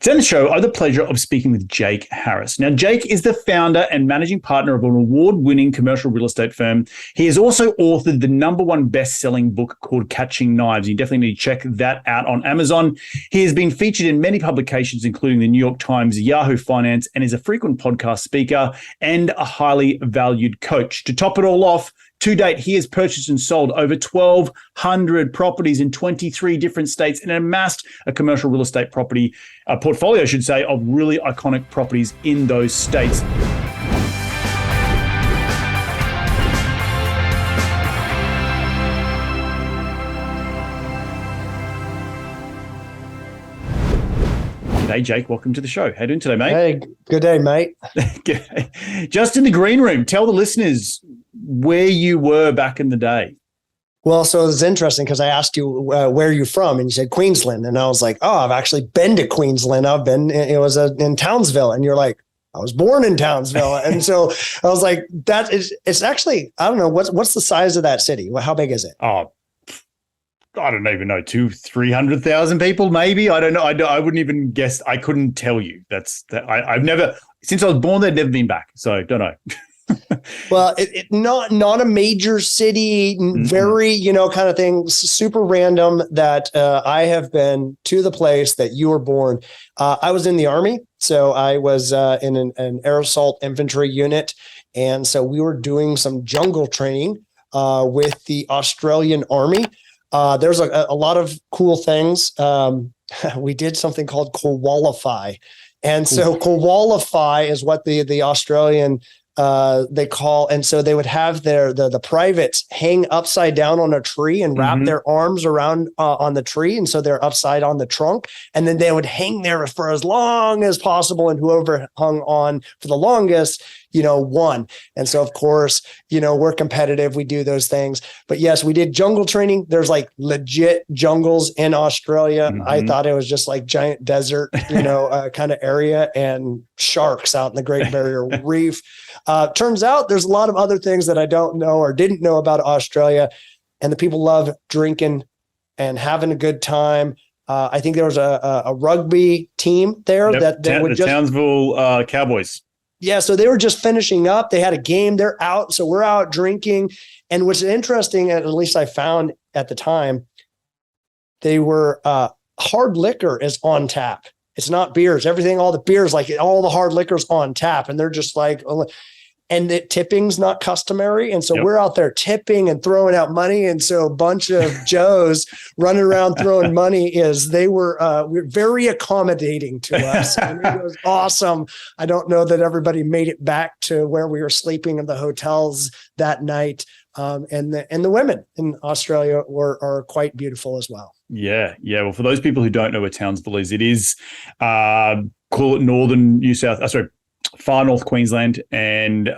Today on the show, I have the pleasure of speaking with Jake Harris. Now, Jake is the founder and managing partner of an award-winning commercial real estate firm. He has also authored the #1 best-selling book called Catching Knives. You definitely need to check that out on Amazon. He has been featured in many publications, including the New York Times, Yahoo Finance, and is a frequent podcast speaker and a highly valued coach. To top it all off, to date, he has purchased and sold over 1,200 properties in 23 different states and amassed a commercial real estate property portfolio, I should say, of really iconic properties in those states. Hey, Jake, welcome to the show. How you doing today, mate? Hey, good day, mate. Just in the green room, tell the listeners where you were back in the day. Well, so it was interesting because I asked you where you're from, and you said Queensland, and I was like, "Oh, I've actually been to Queensland. It was in Townsville," and you're like, "I was born in Townsville," and so I was like, it's actually, I don't know what's the size of that city. How big is it? Oh, I don't even know, 200,000-300,000 people, maybe. I don't know. I wouldn't even guess. I couldn't tell you. I've never, since I was born there, never been back. So don't know. Well, not a major city, very, kind of thing, super random that I have been to the place that you were born. I was in the Army. So I was in an air assault infantry unit. And so we were doing some jungle training with the Australian Army. There's a lot of cool things. We did something called qualify. And so qualify is what the Australian they call, and so they would have the privates hang upside down on a tree and wrap their arms around on the tree, and so they're upside on the trunk, and then they would hang there for as long as possible, and whoever hung on for the longest, won. And so, of course, we're competitive. We do those things. But yes, we did jungle training. There's like legit jungles in Australia. I thought it was just like giant desert, kind of area, and sharks out in the Great Barrier Reef. Turns out there's a lot of other things that I don't know or didn't know about Australia. And the people love drinking and having a good time. I think there was a rugby team there the Townsville Cowboys. Yeah, so they were just finishing up. They had a game. They're out. So we're out drinking. And what's interesting, at least I found at the time, they were hard liquor is on tap. It's not beers. All the beers, like all the hard liquor's on tap. And they're just like, and the tipping's not customary. And so we're out there tipping and throwing out money. And so a bunch of Joes running around throwing money we're very accommodating to us. And it was awesome. I don't know that everybody made it back to where we were sleeping in the hotels that night. And the women in Australia are quite beautiful as well. Yeah. Well, for those people who don't know where Townsville is, it is, call it northern far north Queensland, and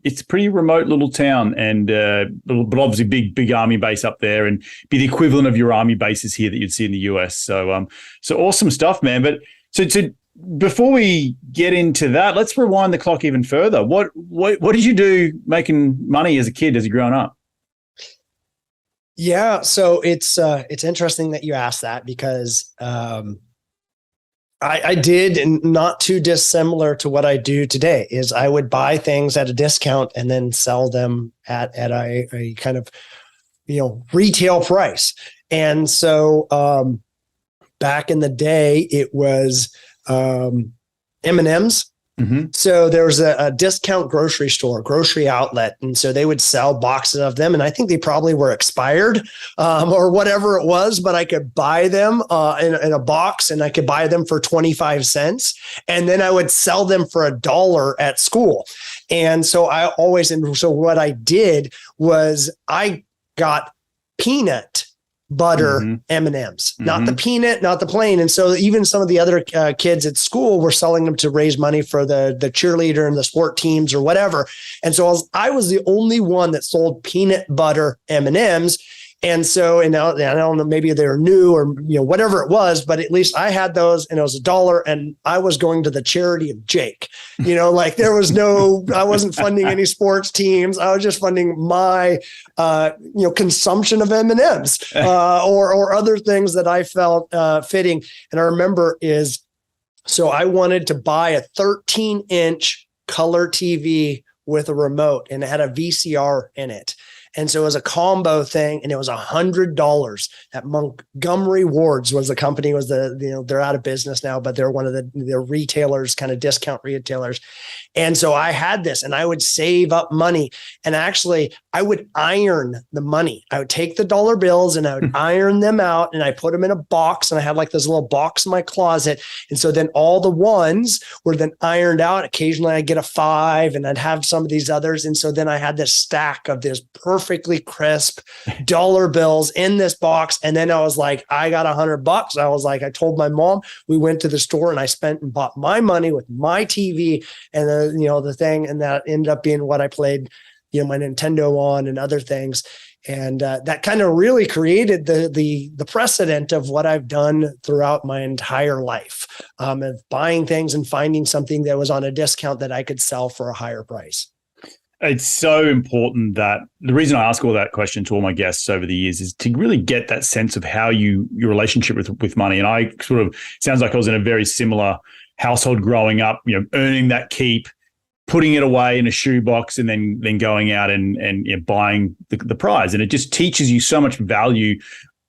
it's a pretty remote little town, and but obviously big army base up there, and be the equivalent of your army bases here that you'd see in the US. So awesome stuff, man. But so before we get into that, let's rewind the clock even further. What did you do making money as a kid, as you growing up? Yeah, so it's interesting that you asked that, because I did, and not too dissimilar to what I do today, is I would buy things at a discount and then sell them at a kind of, retail price. And so back in the day, it was M&Ms. So there was a discount grocery store, grocery outlet. And so they would sell boxes of them. And I think they probably were expired or whatever it was, but I could buy them in a box, and I could buy them for 25 cents. And then I would sell them for $1 at school. And so what I did was I got peanut butter M&Ms, not the peanut, not the plain. And so even some of the other kids at school were selling them to raise money for the cheerleader and the sport teams or whatever. And so I was the only one that sold peanut butter M&Ms. And so, and I don't know, maybe they were new or, whatever it was, but at least I had those, and it was $1, and I was going to the charity of Jake, like there was I wasn't funding any sports teams. I was just funding my, consumption of M&Ms, or other things that I felt fitting. And I remember So I wanted to buy a 13-inch color TV with a remote, and it had a VCR in it. And so it was a combo thing, and it was $100 at Montgomery Ward's was the company, they're out of business now, but they're one of the retailers, kind of discount retailers. And so I had this, and I would save up money, and actually I would iron the money. I would take the dollar bills and I would iron them out, and I put them in a box, and I had like this little box in my closet. And so then all the ones were then ironed out. Occasionally I'd get a 5, and I'd have some of these others. And so then I had this stack of this perfectly crisp dollar bills in this box. And then I was like, I got $100. I was like, I told my mom, we went to the store, and I spent and bought my money with my TV and the thing. And that ended up being what I played, my Nintendo on and other things. And that kind of really created the precedent of what I've done throughout my entire life, of buying things and finding something that was on a discount that I could sell for a higher price. It's so important that the reason I ask all that question to all my guests over the years is to really get that sense of how your relationship with money. And I sounds like I was in a very similar household growing up, earning that keep, putting it away in a shoebox, and then going out and buying the prize. And it just teaches you so much value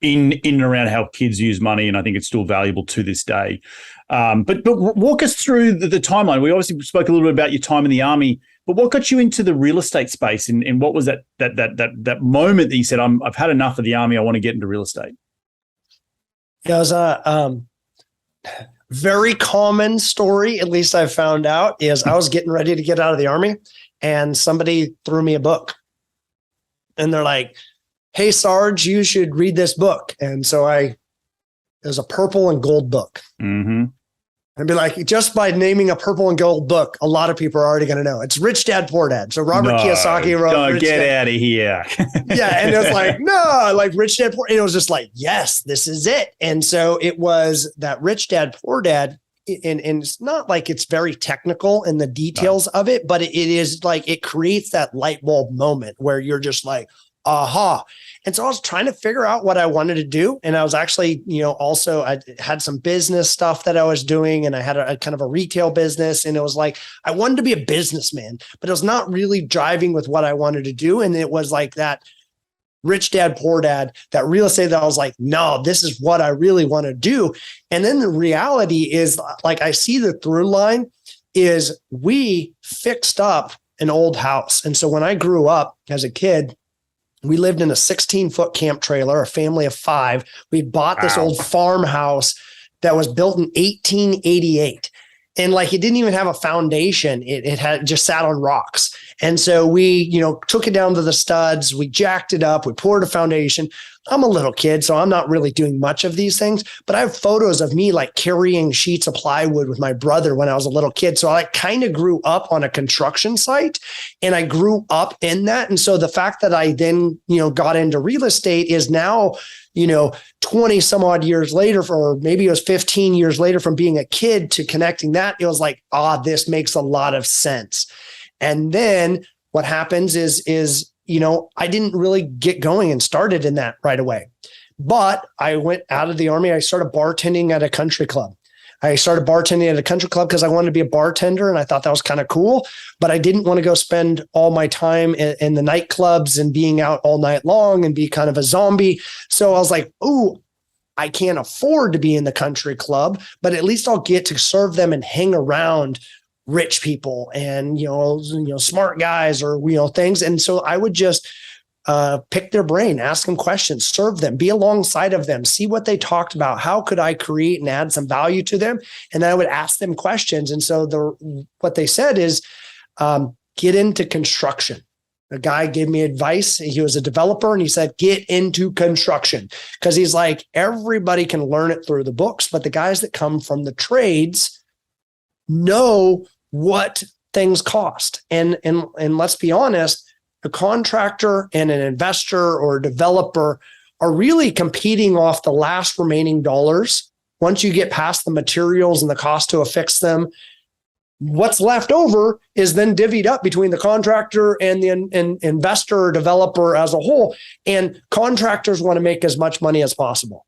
in and around how kids use money. And I think it's still valuable to this day. But walk us through the timeline. We obviously spoke a little bit about your time in the Army, but what got you into the real estate space, and what was that moment that you said, I've had enough of the Army, I want to get into real estate? Yeah, it was a very common story, at least I've found out, is I was getting ready to get out of the Army, and somebody threw me a book. And they're like, hey, Sarge, you should read this book. And so it was a purple and gold book. Mm-hmm. I'd be like, just by naming a purple and gold book, a lot of people are already going to know. It's Rich Dad, Poor Dad. So Robert Kiyosaki wrote Don't get out of here. Yeah. And it was like, no, like Rich Dad, Poor. And it was just like, yes, this is it. And so it was that Rich Dad, Poor Dad. And it's not like it's very technical in the details of it, but it is like, it creates that light bulb moment where you're just like, aha. And so I was trying to figure out what I wanted to do. And I was actually, also I had some business stuff that I was doing, and I had a kind of a retail business. And it was like, I wanted to be a businessman, but it was not really driving with what I wanted to do. And it was like that Rich Dad, Poor Dad, that real estate that I was like, no, this is what I really want to do. And then the reality is, like, I see the through line is we fixed up an old house. And so when I grew up as a kid, we lived in a 16-foot camp trailer, a family of 5. We bought this old farmhouse that was built in 1888. And like, it didn't even have a foundation. It had just sat on rocks. And so we, took it down to the studs. We jacked it up. We poured a foundation. I'm a little kid, so I'm not really doing much of these things, but I have photos of me like carrying sheets of plywood with my brother when I was a little kid. So I kind of grew up on a construction site, and I grew up in that. And so the fact that I then, got into real estate is now, 20 some odd years later, or maybe it was 15 years later from being a kid to connecting that, it was like, this makes a lot of sense. And then what happens is, I didn't really get going and started in that right away. But I went out of the Army. I started bartending at a country club. Because I wanted to be a bartender, and I thought that was kind of cool. But I didn't want to go spend all my time in the nightclubs and being out all night long and be kind of a zombie. So I was like, I can't afford to be in the country club, but at least I'll get to serve them and hang around rich people and, smart guys or, things. And so I would just pick their brain, ask them questions, serve them, be alongside of them, see what they talked about. How could I create and add some value to them? And then I would ask them questions. And so what they said is, get into construction. A guy gave me advice. He was a developer, and he said, get into construction, because he's like, everybody can learn it through the books, but the guys that come from the trades know what things cost. And let's be honest, a contractor and an investor or a developer are really competing off the last remaining dollars. Once you get past the materials and the cost to affix them, what's left over is then divvied up between the contractor and the investor or developer as a whole. And contractors want to make as much money as possible.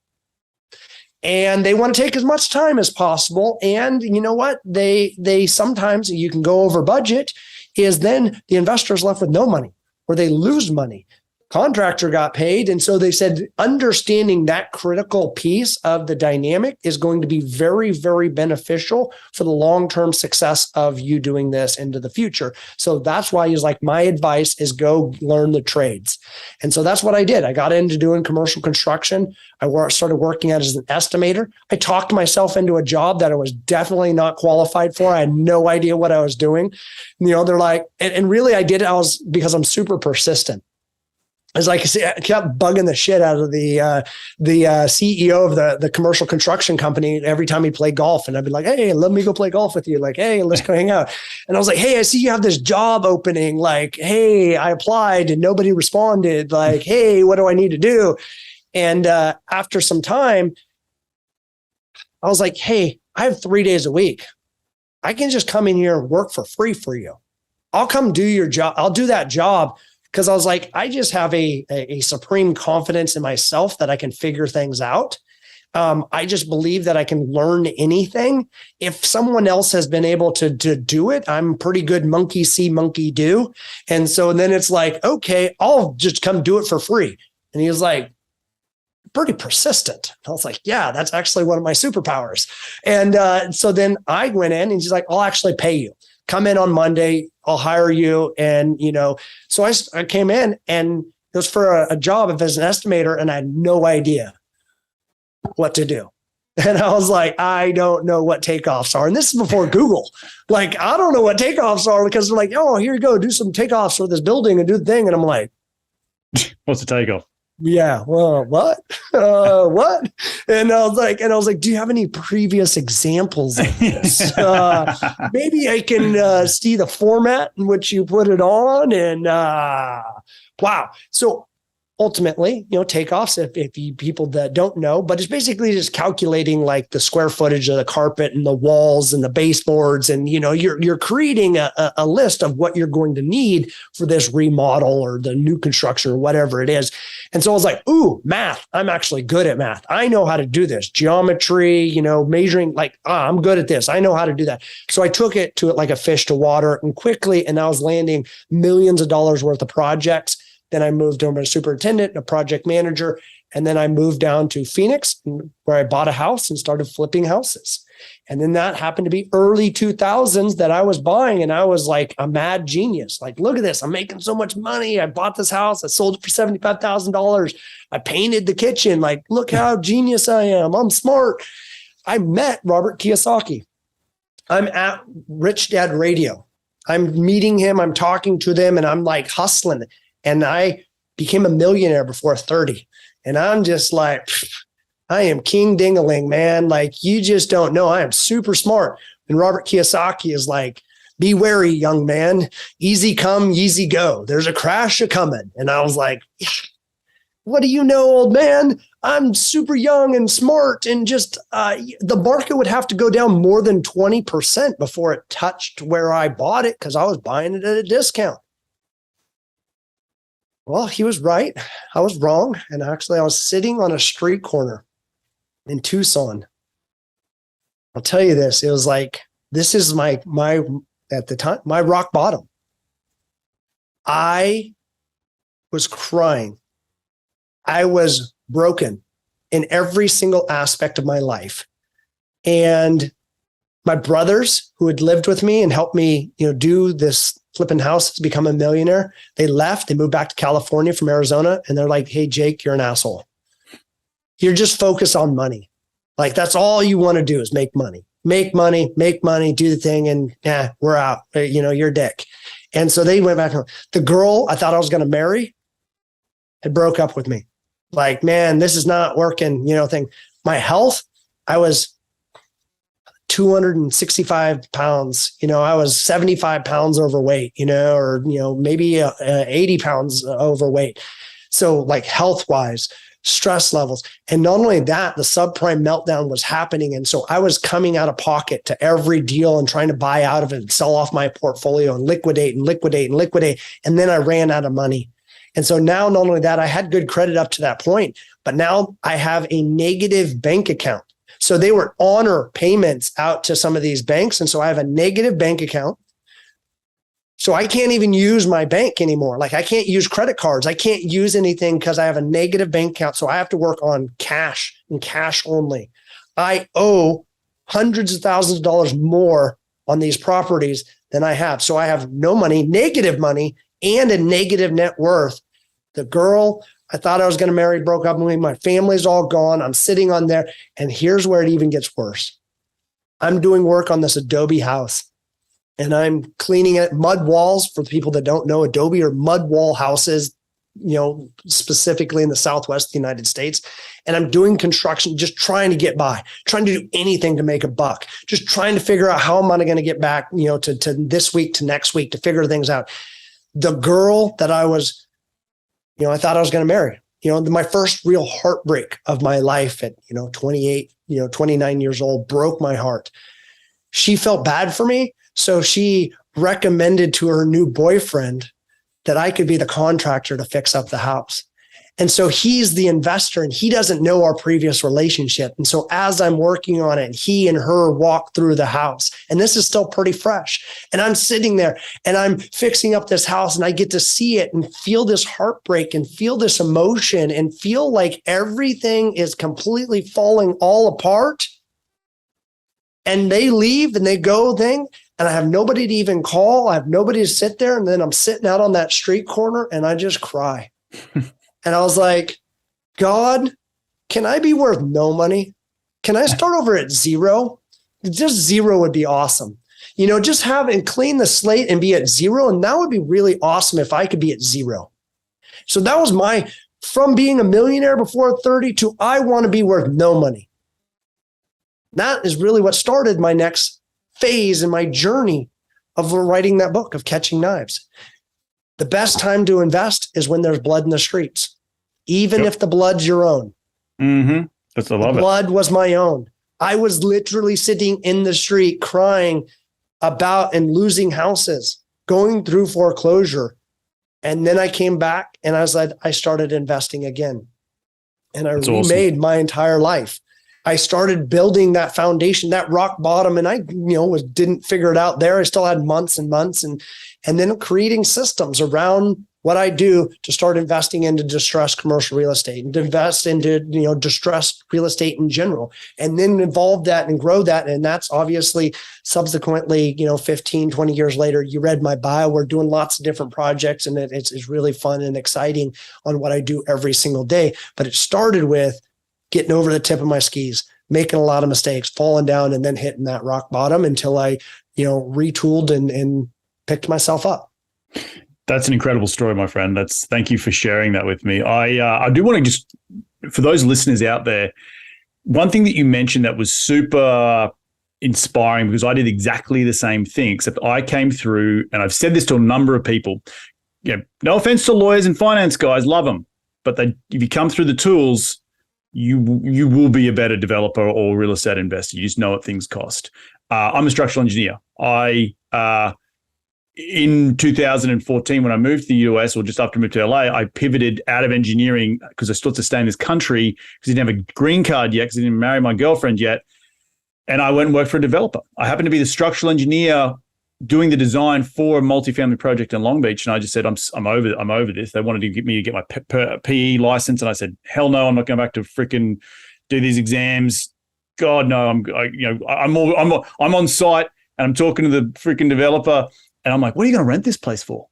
and they want to take as much time as possible. And you know what? They sometimes, you can go over budget, is then the investor is left with no money or they lose money. Contractor got paid. And so they said, understanding that critical piece of the dynamic is going to be very, very beneficial for the long-term success of you doing this into the future. So that's why he's like, my advice is go learn the trades. And so that's what I did. I got into doing commercial construction. I started working as an estimator. I talked myself into a job that I was definitely not qualified for. I had no idea what I was doing. They're like, and really I did it because I'm super persistent. It's like I kept bugging the shit out of the CEO of the commercial construction company every time he'd play golf. And I'd be like, hey, let me go play golf with you. Like, hey, let's go hang out. And I was like, hey, I see you have this job opening. Like, hey, I applied and nobody responded. Like, hey, what do I need to do? And after some time, I was like, hey, I have 3 days a week. I can just come in here and work for free for you. I'll come do your job. I'll do that job. Because I was like, I just have a supreme confidence in myself that I can figure things out. I just believe that I can learn anything. If someone else has been able to do it, I'm pretty good monkey see, monkey do. And so then it's like, okay, I'll just come do it for free. And he was like, pretty persistent. I was like, yeah, that's actually one of my superpowers. And so then I went in and he's like, I'll actually pay you. Come in on Monday, I'll hire you. And, so I came in and it was for a job as an estimator and I had no idea what to do. And I was like, I don't know what takeoffs are. And this is before Google. Like, I don't know what takeoffs are because they're like, oh, here you go, do some takeoffs for this building and do the thing. And I'm like, what's the takeoff? Yeah. Well, what? What? And I was like, do you have any previous examples of this? Maybe I can see the format in which you put it on. And wow. So ultimately, takeoffs, if you people that don't know, but it's basically just calculating like the square footage of the carpet and the walls and the baseboards. And, you're creating a list of what you're going to need for this remodel or the new construction or whatever it is. And so I was like, ooh, math. I'm actually good at math. I know how to do this. Geometry, measuring, like, I'm good at this. I know how to do that. So I took it like a fish to water and quickly, and I was landing millions of dollars worth of projects. Then I moved over to superintendent and a project manager. And then I moved down to Phoenix where I bought a house and started flipping houses. And then that happened to be early 2000s that I was buying. And I was like a mad genius. Like, look at this. I'm making so much money. I bought this house. I sold it for $75,000. I painted the kitchen. Like, look how genius I am. I'm smart. I met Robert Kiyosaki. I'm at Rich Dad Radio. I'm meeting him. I'm talking to them and I'm like hustling. And I became a millionaire before 30. And I'm just like, I am king ding-a-ling, man. Like, you just don't know. I am super smart. And Robert Kiyosaki is like, be wary, young man. Easy come, easy go. There's a crash a-coming. And I was like, yeah, what do you know, old man? I'm super young and smart. And just the market would have to go down more than 20% before it touched where I bought it because I was buying it at a discount. Well, he was right. I was wrong. And actually, I was sitting on a street corner in Tucson. I'll tell you this. It was like, this is my at the time, my rock bottom. I was crying. I was broken in every single aspect of my life. And my brothers who had lived with me and helped me, do this flipping houses, become a millionaire, they left. They moved back to California from Arizona. And they're like, hey, Jake, you're an asshole. You're just focused on money. Like, that's all you want to do is make money, do the thing. And we're out. You're a dick. And so they went back home. The girl I thought I was going to marry had broke up with me. Like, man, this is not working, thing. My health, I was 265 pounds, I was 75 pounds overweight, or, maybe 80 pounds overweight. So like health wise, stress levels. And not only that, the subprime meltdown was happening. And so I was coming out of pocket to every deal and trying to buy out of it and sell off my portfolio and liquidate. And then I ran out of money. And so now, not only that, I had good credit up to that point, but now I have a negative bank account. So they would honor payments out to some of these banks. And so I have a negative bank account. So I can't even use my bank anymore. Like I can't use credit cards. I can't use anything because I have a negative bank account. So I have to work on cash and cash only. I owe hundreds of thousands of dollars more on these properties than I have. So I have no money, negative money, and a negative net worth. The girl I thought I was going to marry broke up with me. My family's all gone. I'm sitting on there. And here's where it even gets worse. I'm doing work on this Adobe house. And I'm cleaning it, mud walls. For the people that don't know, Adobe are mud wall houses, specifically in the Southwest of the United States. And I'm doing construction, just trying to get by, trying to do anything to make a buck, just trying to figure out how am I going to get back, to this week, to next week, to figure things out. The girl that I was, I thought I was going to marry, my first real heartbreak of my life at, 28, 29 years old, broke my heart. She felt bad for me. So she recommended to her new boyfriend that I could be the contractor to fix up the house. And so he's the investor and he doesn't know our previous relationship. And so as I'm working on it, he and her walk through the house, and this is still pretty fresh. And I'm sitting there and I'm fixing up this house and I get to see it and feel this heartbreak and feel this emotion and feel like everything is completely falling all apart. And they leave and they go thing. And I have nobody to even call. I have nobody to sit there. And then I'm sitting out on that street corner and I just cry. And I was like, God, can I be worth no money? Can I start over at zero? Just zero would be awesome. Just have and clean the slate and be at zero. And that would be really awesome if I could be at zero. So that was from being a millionaire before 30 to I want to be worth no money. That is really what started my next phase in my journey of writing that book of Catching Knives. The best time to invest is when there's blood in the streets, even if the blood's your own. Mm-hmm. That's I love it. Blood was my own. I was literally sitting in the street crying about and losing houses, going through foreclosure. And then I came back and I started investing again. And I remade my entire life. I started building that foundation, that rock bottom, and I, didn't figure it out there. I still had months and months, and then creating systems around what I do to start investing into distressed commercial real estate and to invest into, distressed real estate in general, and then evolve that and grow that. And that's obviously subsequently, 15, 20 years later, you read my bio. We're doing lots of different projects, and it's really fun and exciting on what I do every single day. But it started with getting over the tip of my skis, making a lot of mistakes, falling down, and then hitting that rock bottom until I, retooled and picked myself up. That's an incredible story, my friend. Thank you for sharing that with me. I do want to just, for those listeners out there, one thing that you mentioned that was super inspiring, because I did exactly the same thing, except I came through, and I've said this to a number of people, no offense to lawyers and finance guys, love them, but if you come through the tools, you will be a better developer or real estate investor. You just know what things cost. I'm a structural engineer. In 2014, when I moved to the US, or just after I moved to LA, I pivoted out of engineering because I still had to stay in this country because I didn't have a green card yet, because I didn't marry my girlfriend yet. And I went and worked for a developer. I happened to be the structural engineer doing the design for a multifamily project in Long Beach. And I just said, I'm over this. They wanted to get me to get my PE license. And I said, hell no, I'm not going back to freaking do these exams. God, no, I'm on site and I'm talking to the freaking developer. And I'm like, what are you going to rent this place for?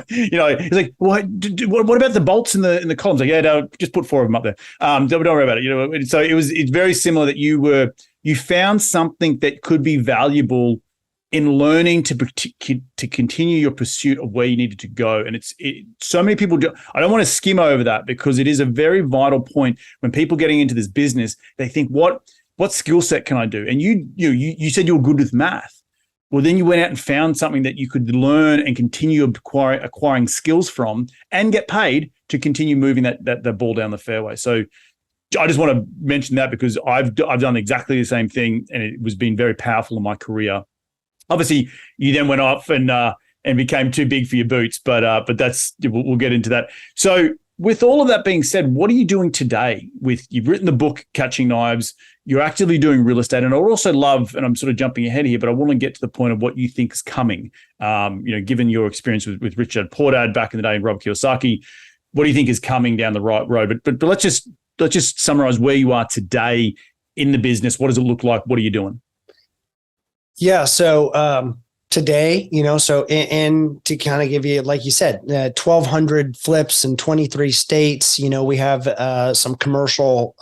He's like, what about the bolts in the columns? Like, yeah, no, just put 4 of them up there. Don't worry about it. So it's very similar that you found something that could be valuable in learning to continue your pursuit of where you needed to go. And so many people do. I don't want to skim over that, because it is a very vital point when people getting into this business, they think, what skill set can I do? And you said you were good with math. Well, then you went out and found something that you could learn and continue acquiring skills from and get paid to continue moving that ball down the fairway. So I just want to mention that, because I've done exactly the same thing, and it was been very powerful in my career. Obviously, you then went off and became too big for your boots, but that's we'll get into that. So with all of that being said, what are you doing today? You've written the book, Catching Knives. You're actively doing real estate. And I would also love, and I'm sort of jumping ahead here, but I want to get to the point of what you think is coming. Given your experience with Richard Portad back in the day and Robert Kiyosaki, what do you think is coming down the right road? But let's just summarize where you are today in the business. What does it look like? What are you doing? Yeah. So today, and to kind of give you, like you said, 1,200 flips in 23 states. We have some commercial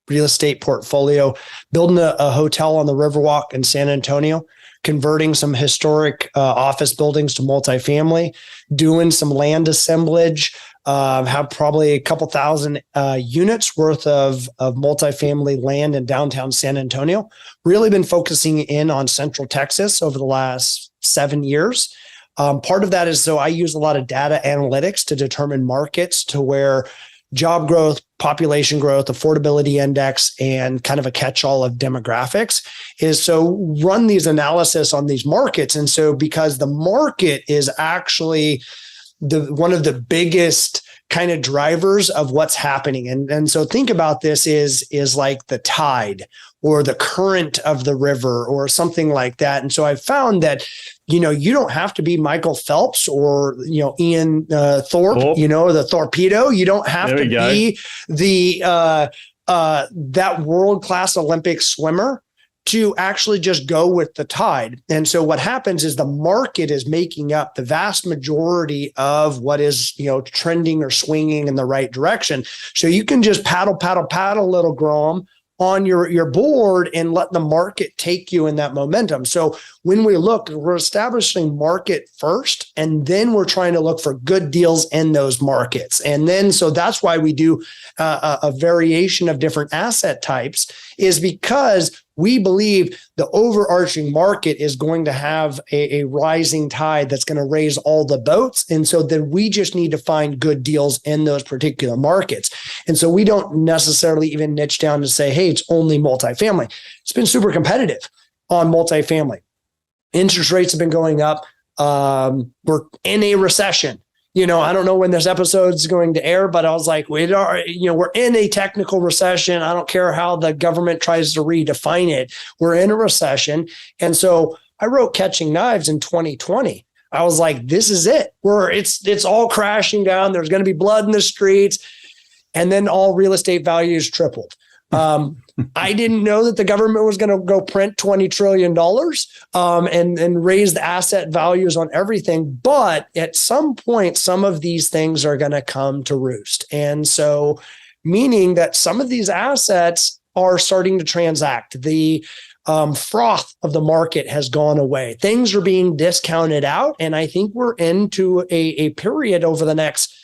real estate portfolio, building a hotel on the Riverwalk in San Antonio, converting some historic office buildings to multifamily, doing some land assemblage, have probably a couple thousand units worth of multifamily land in downtown San Antonio. Really been focusing in on Central Texas over the last 7 years. Part of that is, so I use a lot of data analytics to determine markets to where job growth, population growth, affordability index, and kind of a catch-all of demographics is, so run these analysis on these markets. And so because the market is actually one of the biggest kind of drivers of what's happening. And so think about this is like the tide or the current of the river or something like that. And so I found that, you don't have to be Michael Phelps or, Ian Thorpe, the torpedo. You don't have to be that world-class Olympic swimmer to actually just go with the tide. And so what happens is the market is making up the vast majority of what is, trending or swinging in the right direction. So you can just paddle, little Grom, on your board and let the market take you in that momentum. So when we look, we're establishing market first, and then we're trying to look for good deals in those markets. And then, so that's why we do a variation of different asset types, is because we believe the overarching market is going to have a rising tide that's going to raise all the boats. And so then we just need to find good deals in those particular markets. And so we don't necessarily even niche down to say, hey, it's only multifamily. It's been super competitive on multifamily. Interest rates have been going up. We're in a recession. I don't know when this episode is going to air, but I was like, we're in a technical recession. I don't care how the government tries to redefine it. We're in a recession. And so I wrote Catching Knives in 2020. I was like, this is it. It's all crashing down. There's going to be blood in the streets. And then all real estate values tripled. I didn't know that the government was going to go print $20 trillion and raise the asset values on everything. But at some point, some of these things are going to come to roost. And so, meaning that some of these assets are starting to transact. The froth of the market has gone away. Things are being discounted out. And I think we're into a period over the next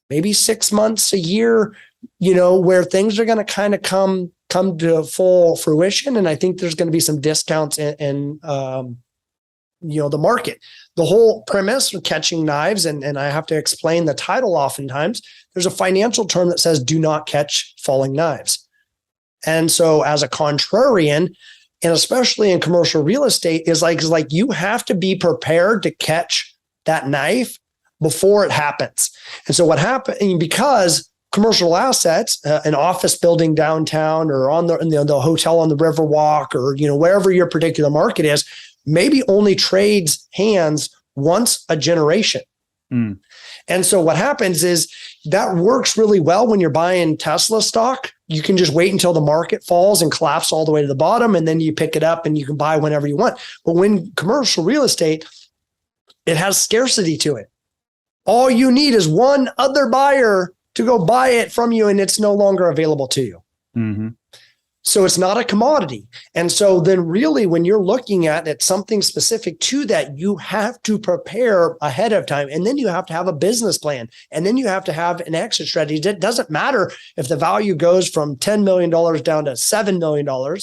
maybe 6 months, a year, where things are going to kind of come to full fruition. And I think there's going to be some discounts in the market. The whole premise of Catching Knives, and I have to explain the title oftentimes, there's a financial term that says, do not catch falling knives. And so as a contrarian, and especially in commercial real estate, is like you have to be prepared to catch that knife before it happens. And so what happened, because commercial assets, an office building downtown or on the hotel on the Riverwalk, or wherever your particular market is, maybe only trades hands once a generation. Mm. And so what happens is that works really well when you're buying Tesla stock. You can just wait until the market falls and collapse all the way to the bottom, and then you pick it up and you can buy whenever you want. But when commercial real estate, it has scarcity to it. All you need is one other buyer to go buy it from you, and it's no longer available to you. Mm-hmm. So it's not a commodity. And so then really when you're looking at it, something specific to that, you have to prepare ahead of time. And then you have to have a business plan. And then you have to have an exit strategy. It doesn't matter if the value goes from $10 million down to $7 million.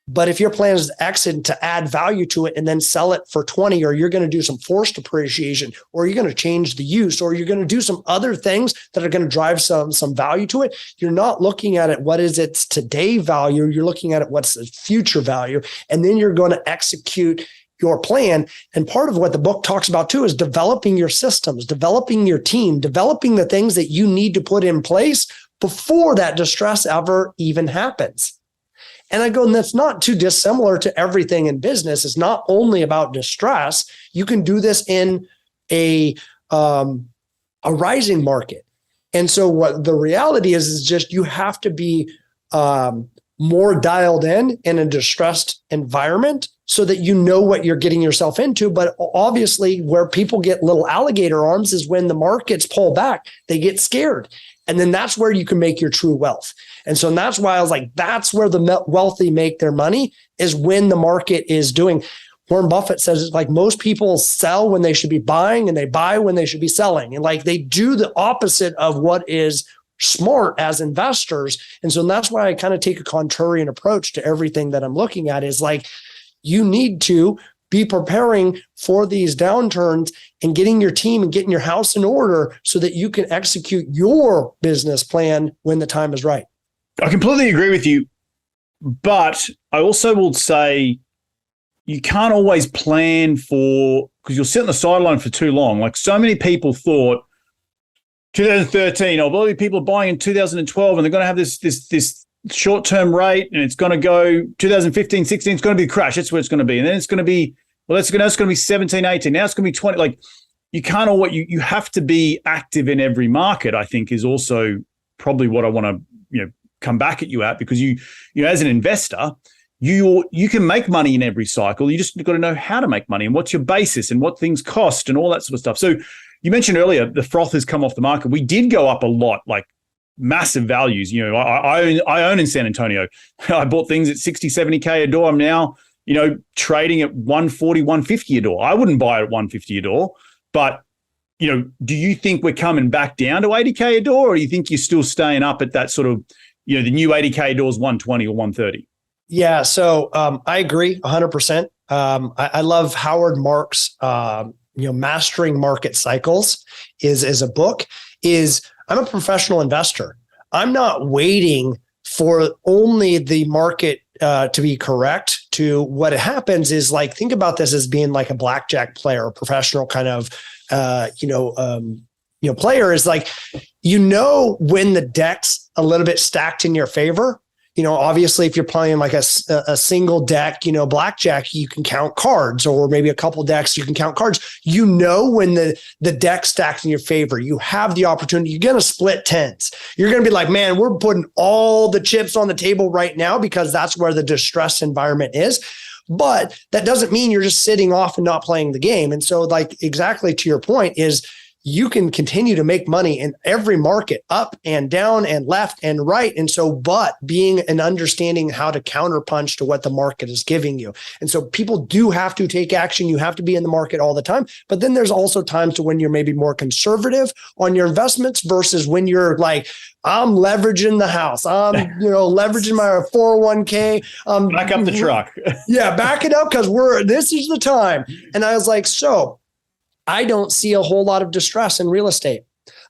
But if your plan is to exit, to add value to it and then sell it for 20, or you're going to do some forced appreciation, or you're going to change the use, or you're going to do some other things that are going to drive some value to it, you're not looking at it, what is its today value? You're looking at it, what's the future value? And then you're going to execute your plan. And part of what the book talks about too is developing your systems, developing your team, developing the things that you need to put in place before that distress ever even happens. And I go, and that's not too dissimilar to everything in business. It's not only about distress. You can do this in a rising market. And so what the reality is just you have to be more dialed in a distressed environment so that you know what you're getting yourself into. But obviously where people get little alligator arms is when the markets pull back, they get scared. And then that's where you can make your true wealth. And so that's why I was like, that's where the wealthy make their money, is when the market is doing. Warren Buffett says it's like most people sell when they should be buying and they buy when they should be selling. And like they do the opposite of what is smart as investors. And so that's why I kind of take a contrarian approach to everything that I'm looking at, is like, you need to be preparing for these downturns and getting your team and getting your house in order so that you can execute your business plan when the time is right. I completely agree with you, but I also will say you can't always plan for, because you'll sit on the sideline for too long. Like so many people thought 2013, although people are buying in 2012 and they're going to have this short-term rate and it's going to go 2015, 16, it's going to be a crash. That's where it's going to be. And then it's going to be, well, it's going to be 17, 18. Now it's going to be 20. Like you can't always, you have to be active in every market, I think, is also probably what I want to, come back at you at, because you as an investor, you can make money in every cycle. You just got to know how to make money and what's your basis and what things cost and all that sort of stuff. So you mentioned earlier the froth has come off the market. We did go up a lot, like massive values. I own in San Antonio. I bought things at 60, 70K a door. I'm now, trading at 140, 150 a door. I wouldn't buy it at 150 a door, but do you think we're coming back down to 80K a door, or do you think you're still staying up at that sort of, the new 80K door is 120 or 130? Yeah. So I agree 100%. I love Howard Marks, Mastering Market Cycles is a book. I'm a professional investor. I'm not waiting for only the market to be correct. To what happens is, like, think about this as being like a blackjack player, a professional kind of, player, is like, when the deck's a little bit stacked in your favor. Obviously, if you're playing like a single deck, blackjack, you can count cards, or maybe a couple decks, you can count cards. When the deck stacked in your favor, you have the opportunity. You're going to split tens. You're going to be like, man, we're putting all the chips on the table right now because that's where the distress environment is. But that doesn't mean you're just sitting off and not playing the game. And so, like, exactly to your point is, you can continue to make money in every market, up and down and left and right. And so, but being and understanding how to counterpunch to what the market is giving you. And so people do have to take action. You have to be in the market all the time. But then there's also times to when you're maybe more conservative on your investments versus when you're like, I'm leveraging the house. I'm, leveraging my 401k. Back up the truck. Yeah, back it up because this is the time. And I was like, so I don't see a whole lot of distress in real estate.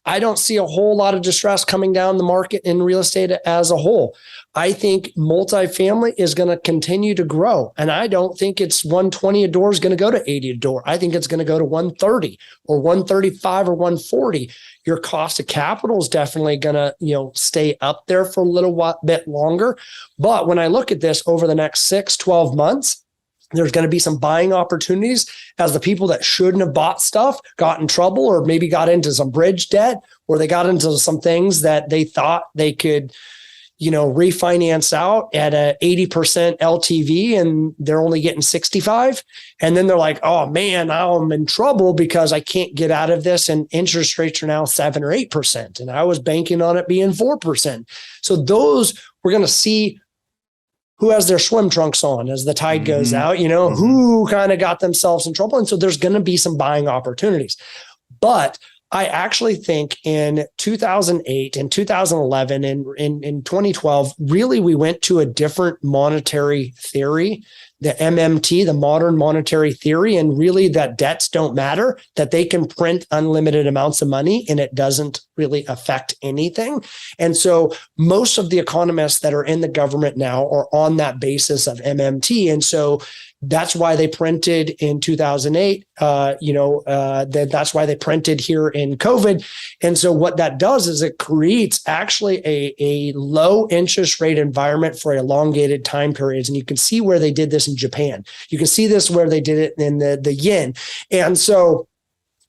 I don't see a whole lot of distress coming down the market in real estate as a whole. I think multifamily is going to continue to grow. And I don't think it's 120 a door is going to go to 80 a door. I think it's going to go to 130 or 135 or 140. Your cost of capital is definitely going to, stay up there for a little bit longer. But when I look at this over the next 6-12 months, there's going to be some buying opportunities as the people that shouldn't have bought stuff got in trouble, or maybe got into some bridge debt, or they got into some things that they thought they could, refinance out at a 80% LTV and they're only getting 65. And then they're like, oh man, now I'm in trouble because I can't get out of this. And interest rates are now 7 or 8%. And I was banking on it being 4%. So those we're going to see who has their swim trunks on as the tide goes out, who kind of got themselves in trouble. And so there's going to be some buying opportunities. But I actually think in 2008 and 2011 and in 2012, really, we went to a different monetary theory, the MMT, the modern monetary theory, and really that debts don't matter, that they can print unlimited amounts of money and it doesn't really affect anything. And so most of the economists that are in the government now are on that basis of MMT. And so That's why they printed in 2008. That's why they printed here in COVID. And so what that does is it creates actually a low interest rate environment for elongated time periods. And you can see where they did this in Japan. You can see this where they did it in the yen. And so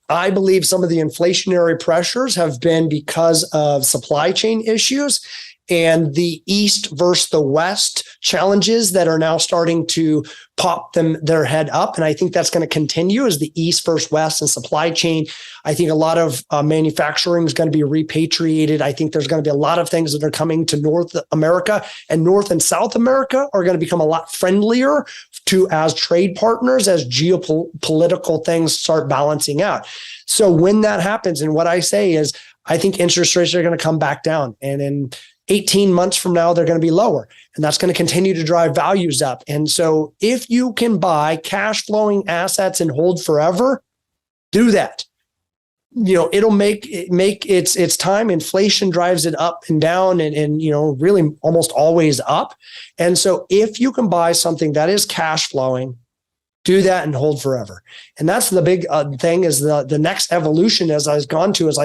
I believe some of the inflationary pressures have been because of supply chain issues and the East versus the West challenges that are now starting to pop their head up. And I think that's going to continue as the East versus West and supply chain. I think a lot of manufacturing is going to be repatriated. I think there's going to be a lot of things that are coming to North America, and North and South America are going to become a lot friendlier to as trade partners as geopolitical things start balancing out. So when that happens, and what I say is, I think interest rates are going to come back down, and in 18 months from now, they're going to be lower, and that's going to continue to drive values up. And so if you can buy cash flowing assets and hold forever, do that. It'll make its time. Inflation drives it up and down and really almost always up. And so if you can buy something that is cash flowing, do that and hold forever. And that's the big thing is the next evolution as I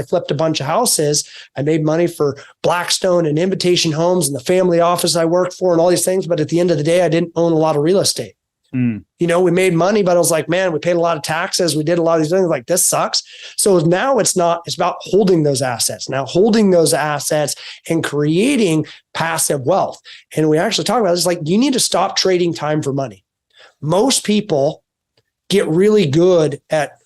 flipped a bunch of houses. I made money for Blackstone and Invitation Homes and the family office I worked for and all these things. But at the end of the day, I didn't own a lot of real estate. We made money, but I was like, man, we paid a lot of taxes. We did a lot of these things like this sucks. So now it's about holding those assets and creating passive wealth. And we actually talk about this, like you need to stop trading time for money. Most people get really good at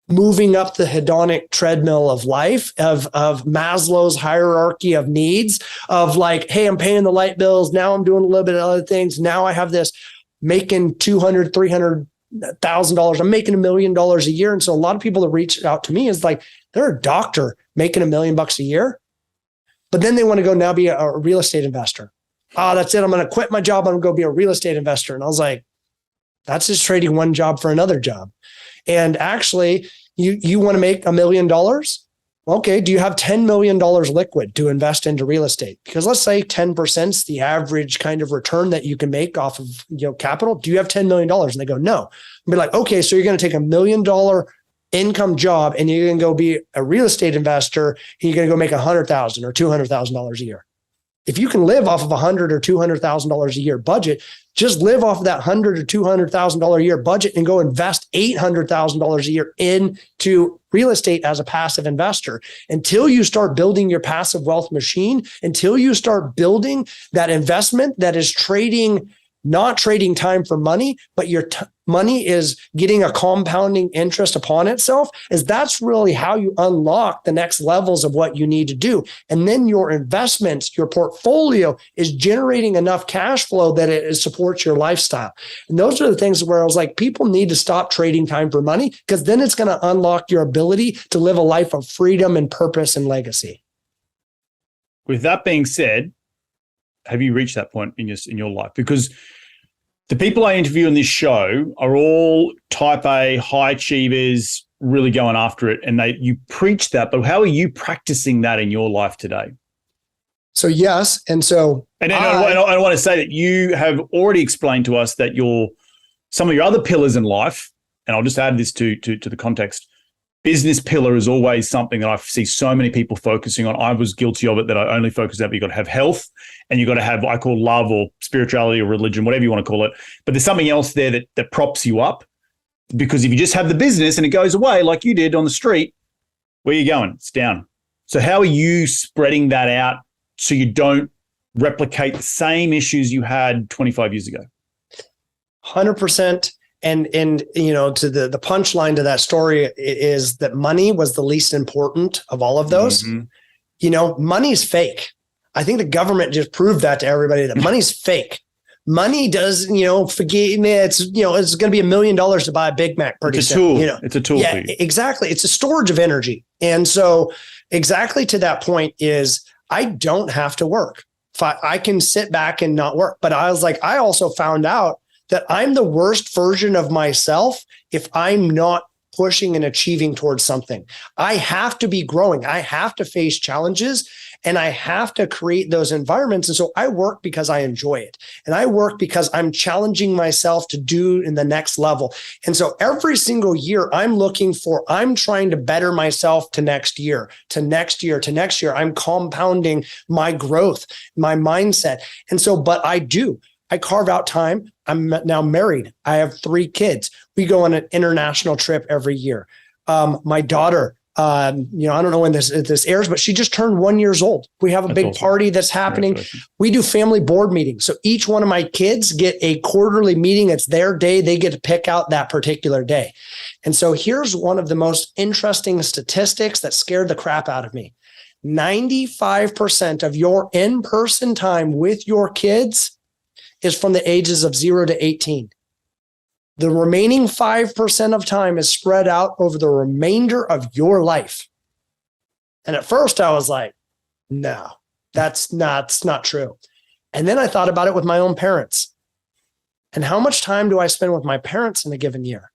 moving up the hedonic treadmill of life, of Maslow's hierarchy of needs, of like, hey, I'm paying the light bills. Now I'm doing a little bit of other things. Now I have this making $200,000, $300,000. I'm making $1 million a year. And so a lot of people that reach out to me is like, they're a doctor making $1 million a year, but then they want to go now be a real estate investor. That's it. I'm going to quit my job. I'm going to go be a real estate investor. And I was like, that's just trading one job for another job. And actually, you want to make $1 million? Okay, do you have $10 million liquid to invest into real estate? Because let's say 10% is the average kind of return that you can make off of capital. Do you have $10 million? And they go, no. I'd be like, okay, so you're going to take $1 million income job and you're going to go be a real estate investor and you're going to go make $100,000 or $200,000 a year. If you can live off of $100,000 or $200,000 a year budget, just live off of that $100,000 or $200,000 a year budget and go invest $800,000 a year into real estate as a passive investor until you start building your passive wealth machine, until you start building that investment that is not trading time for money, but your money is getting a compounding interest upon itself, is that's really how you unlock the next levels of what you need to do. And then your investments, your portfolio is generating enough cash flow that it supports your lifestyle. And those are the things where I was like, people need to stop trading time for money, because then it's going to unlock your ability to live a life of freedom and purpose and legacy. With that being said, have you reached that point in your life? Because the people I interview on this show are all type A, high achievers, really going after it. And you preach that, but how are you practicing that in your life today? So yes. And I want to say that you have already explained to us that some of your other pillars in life, and I'll just add this to the context, business pillar is always something that I see so many people focusing on. I was guilty of it, that I only focused on. You've got to have health and you've got to have what I call love or spirituality or religion, whatever you want to call it. But there's something else there that props you up, because if you just have the business and it goes away like you did on the street, where are you going? It's down. So how are you spreading that out so you don't replicate the same issues you had 25 years ago? 100%. And to the punchline to that story is that money was the least important of all of those. Mm-hmm. Money's fake. I think the government just proved that to everybody, that money's fake. Money does, forget me. It's going to be $1 million to buy a Big Mac pretty soon. It's a tool. Yeah, for you. Exactly. It's a storage of energy. And so exactly to that point is I don't have to work. I can sit back and not work. But I was like, I also found out that I'm the worst version of myself if I'm not pushing and achieving towards something. I have to be growing. I have to face challenges and I have to create those environments. And so I work because I enjoy it. And I work because I'm challenging myself to do in the next level. And so every single year I'm trying to better myself to next year, to next year, to next year. I'm compounding my growth, my mindset. And so, but I carve out time. I'm now married. I have 3 kids. We go on an international trip every year. My daughter, I don't know when this airs, but she just turned 1 year old. We have a big party that's happening. We do family board meetings. So each one of my kids get a quarterly meeting. It's their day. They get to pick out that particular day. And so here's one of the most interesting statistics that scared the crap out of me. 95% of your in-person time with your kids is from the ages of 0 to 18. The remaining 5% of time is spread out over the remainder of your life. And at first I was like, no, that's not true. And then I thought about it with my own parents. And how much time do I spend with my parents in a given year?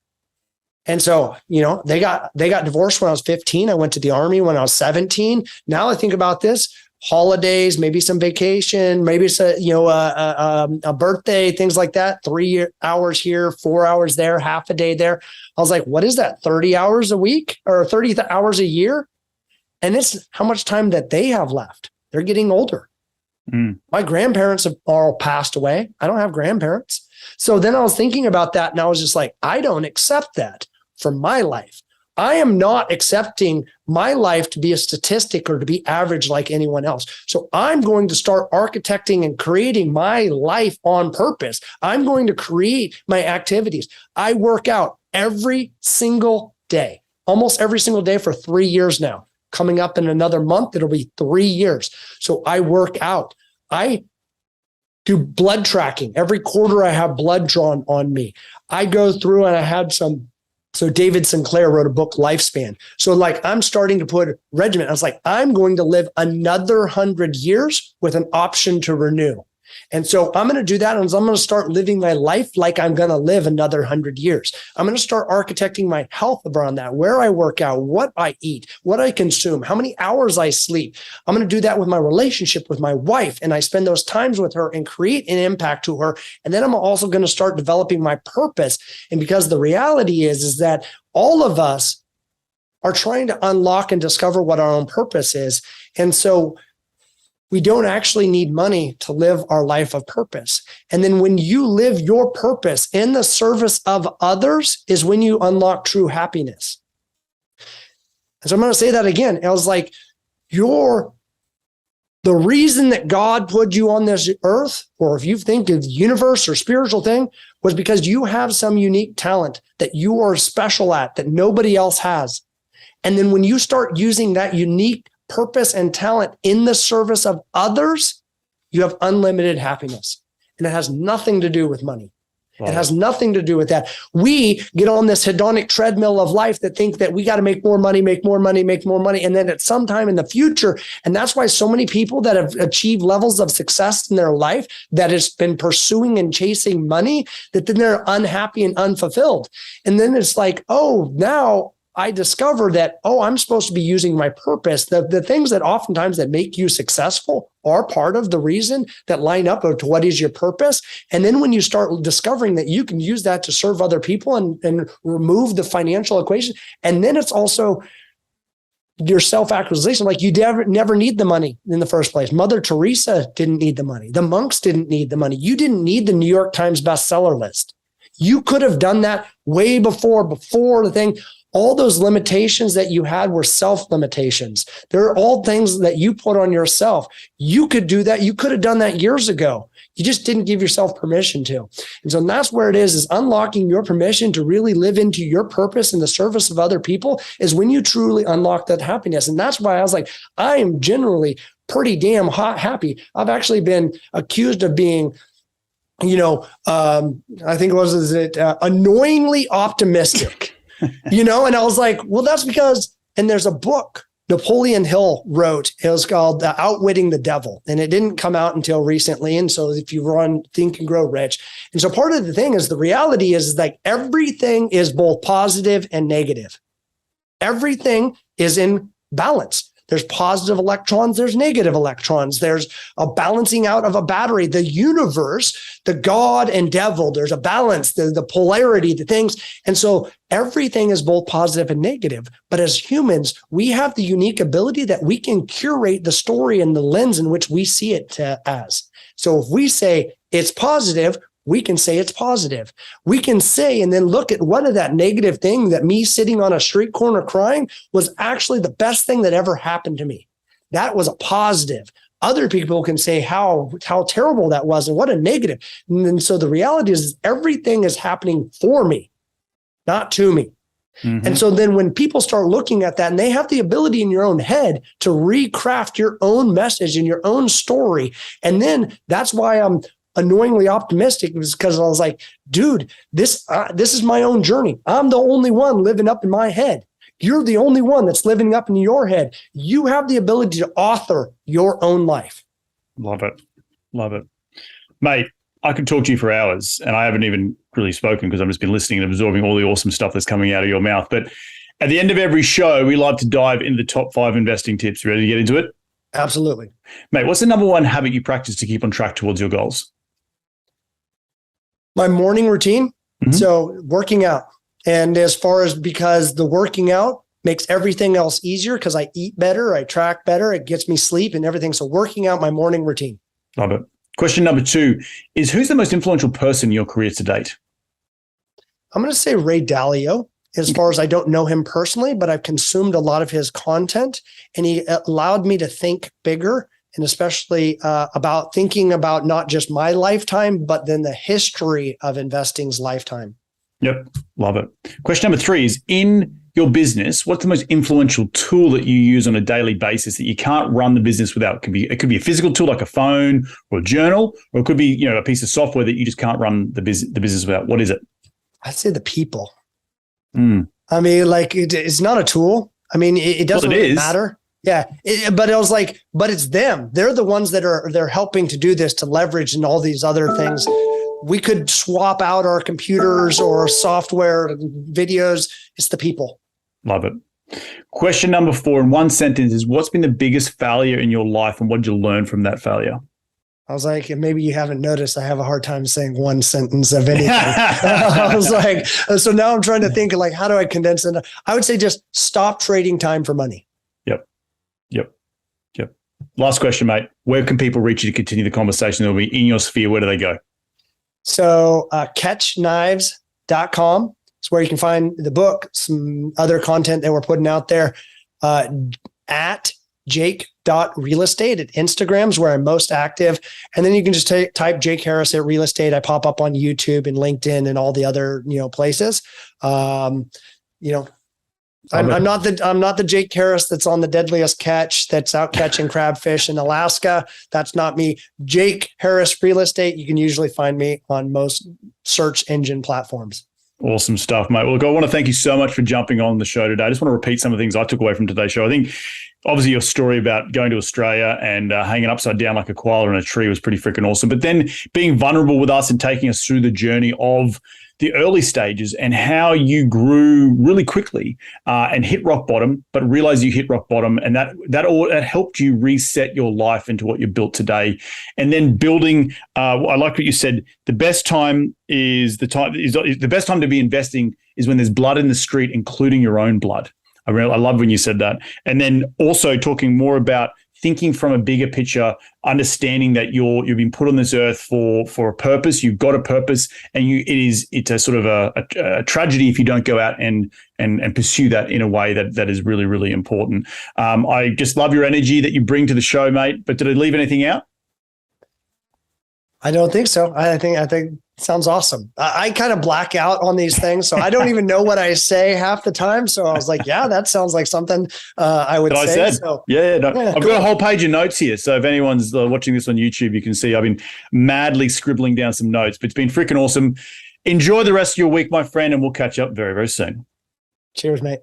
And so, they got divorced when I was 15. I went to the Army when I was 17. Now I think about this. Holidays, maybe some vacation, maybe it's a birthday, things like that. 3 hours here, 4 hours there, half a day there. I was like, what is that? 30 hours a week or 30 hours a year? And it's how much time that they have left. They're getting older. My grandparents have all passed away. I don't have grandparents. So then I was thinking about that and I was just like, I don't accept that for my life. I am not accepting my life to be a statistic or to be average like anyone else. So I'm going to start architecting and creating my life on purpose. I'm going to create my activities. I work out every single day, almost every single day for 3 years now. Coming up in another month, it'll be 3 years. So I work out. I do blood tracking. Every quarter I have blood drawn on me. I go through and I had So David Sinclair wrote a book, Lifespan. So I'm starting to put regimen. I was like, I'm going to live another 100 years with an option to renew. And so I'm going to do that. And I'm going to start living my life like I'm going to live another 100 years. I'm going to start architecting my health around that, where I work out, what I eat, what I consume, how many hours I sleep. I'm going to do that with my relationship with my wife. And I spend those times with her and create an impact to her. And then I'm also going to start developing my purpose. And because the reality is that all of us are trying to unlock and discover what our own purpose is. And so we don't actually need money to live our life of purpose. And then when you live your purpose in the service of others is when you unlock true happiness. And so I'm going to say that again. I was like, the reason that God put you on this earth, or if you think of the universe or spiritual thing, was because you have some unique talent that you are special at that nobody else has. And then when you start using that unique purpose and talent in the service of others, you have unlimited happiness. And it has nothing to do with money. Wow. It has nothing to do with that. We get on this hedonic treadmill of life that think that we got to make more money, make more money, make more money. And then at some time in the future, and that's why so many people that have achieved levels of success in their life that has been pursuing and chasing money, that then they're unhappy and unfulfilled. And then it's like, oh, now I discover that, I'm supposed to be using my purpose. The things that oftentimes that make you successful are part of the reason that line up to what is your purpose. And then when you start discovering that you can use that to serve other people and remove the financial equation, and then it's also your self-actualization. Like you never need the money in the first place. Mother Teresa didn't need the money. The monks didn't need the money. You didn't need the New York Times bestseller list. You could have done that way before the thing. All those limitations that you had were self-limitations. They're all things that you put on yourself. You could do that. You could have done that years ago. You just didn't give yourself permission to. And so that's where it is unlocking your permission to really live into your purpose in the service of other people is when you truly unlock that happiness. And that's why I was like, I am generally pretty damn happy. I've actually been accused of being I think annoyingly optimistic. And I was like, well, that's because, and there's a book Napoleon Hill wrote. It was called Outwitting the Devil, and it didn't come out until recently. And so if you run Think and Grow Rich. And so part of the thing is the reality is like everything is both positive and negative. Everything is in balance. There's positive electrons, there's negative electrons, there's a balancing out of a battery. The universe, the God and devil, there's a balance, the polarity, the things. And so everything is both positive and negative. But as humans, we have the unique ability that we can curate the story and the lens in which we see it as. So if we say it's positive, we can say it's positive. We can say and then look at what of that negative thing that me sitting on a street corner crying was actually the best thing that ever happened to me. That was a positive. Other people can say how terrible that was and what a negative. And so the reality is everything is happening for me, not to me. Mm-hmm. And so then when people start looking at that and they have the ability in your own head to recraft your own message and your own story. And then that's why I'm annoyingly optimistic, was because I was like, dude, this is my own journey. I'm the only one living up in my head. You're the only one that's living up in your head. You have the ability to author your own life. Love it. Love it. Mate, I could talk to you for hours, and I haven't even really spoken because I've just been listening and absorbing all the awesome stuff that's coming out of your mouth. But at the end of every show, we like to dive into the top 5 investing tips. You ready to get into it? Absolutely. Mate, what's the number one habit you practice to keep on track towards your goals? My morning routine. Mm-hmm. So working out. And as far as because the working out makes everything else easier because I eat better, I track better, it gets me sleep and everything. So working out, my morning routine. Love it. Question number 2 is, who's the most influential person in your career to date? I'm going to say Ray Dalio. As far as I don't know him personally, but I've consumed a lot of his content and he allowed me to think bigger. And especially about thinking about not just my lifetime, but then the history of investing's lifetime. Yep. Love it. Question number 3 is, in your business, what's the most influential tool that you use on a daily basis that you can't run the business without? It could be a physical tool like a phone or a journal, or it could be, a piece of software that you just can't run the business without. What is it? I'd say the people. I mean, like it's not a tool. I mean, it doesn't really matter. Yeah. But it was like, but it's them. They're the ones that they're helping to do this, to leverage and all these other things. We could swap out our computers or software, videos. It's the people. Love it. Question number 4 in one sentence is, what's been the biggest failure in your life and what did you learn from that failure? I was like, maybe you haven't noticed, I have a hard time saying one sentence of anything. I was like, so now I'm trying to think like, how do I condense it? I would say just stop trading time for money. Yep. Last question, mate. Where can people reach you to continue the conversation? They'll be in your sphere. Where do they go? So catchknives.com is where you can find the book, some other content that we're putting out there. At jake.realestate at Instagram is where I'm most active. And then you can just type Jake Harris at real estate. I pop up on YouTube and LinkedIn and all the other, places. I'm not the Jake Harris that's on the deadliest catch that's out catching crabfish in Alaska. That's not me. Jake Harris Real Estate. You can usually find me on most search engine platforms. Awesome stuff, mate. Well, look, I want to thank you so much for jumping on the show today. I just want to repeat some of the things I took away from today's show. I think obviously your story about going to Australia and hanging upside down like a koala in a tree was pretty freaking awesome. But then being vulnerable with us and taking us through the journey of the early stages and how you grew really quickly and hit rock bottom, but realized you hit rock bottom, and that helped you reset your life into what you built today. And then building, I like what you said. The best time to be investing is when there's blood in the street, including your own blood. I love when you said that. And then also talking more about thinking from a bigger picture, understanding that you've been put on this earth for a purpose. You've got a purpose, and it's a sort of a tragedy if you don't go out and pursue that in a way that is really, really important. I just love your energy that you bring to the show, mate. But did I leave anything out? I don't think so. I think it sounds awesome. I kind of black out on these things, so I don't even know what I say half the time. So I was like, yeah, that sounds like something I would say. So, I've got a whole page of notes here. So if anyone's watching this on YouTube, you can see I've been madly scribbling down some notes, but it's been freaking awesome. Enjoy the rest of your week, my friend, and we'll catch up very, very soon. Cheers, mate.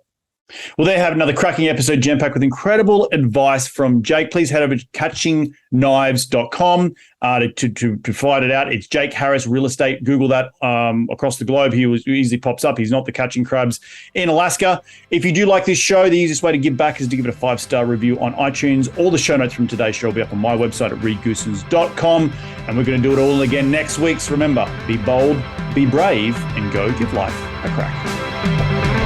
Well, there you have another cracking episode, jam-packed with incredible advice from Jake. Please head over to catchingknives.com to find it out. It's Jake Harris Real Estate. Google that across the globe. He easily pops up. He's not the catching crabs in Alaska. If you do like this show, the easiest way to give back is to give it a 5-star review on iTunes. All the show notes from today's show will be up on my website at reedgoosens.com. And we're going to do it all again next week. So remember, be bold, be brave, and go give life a crack.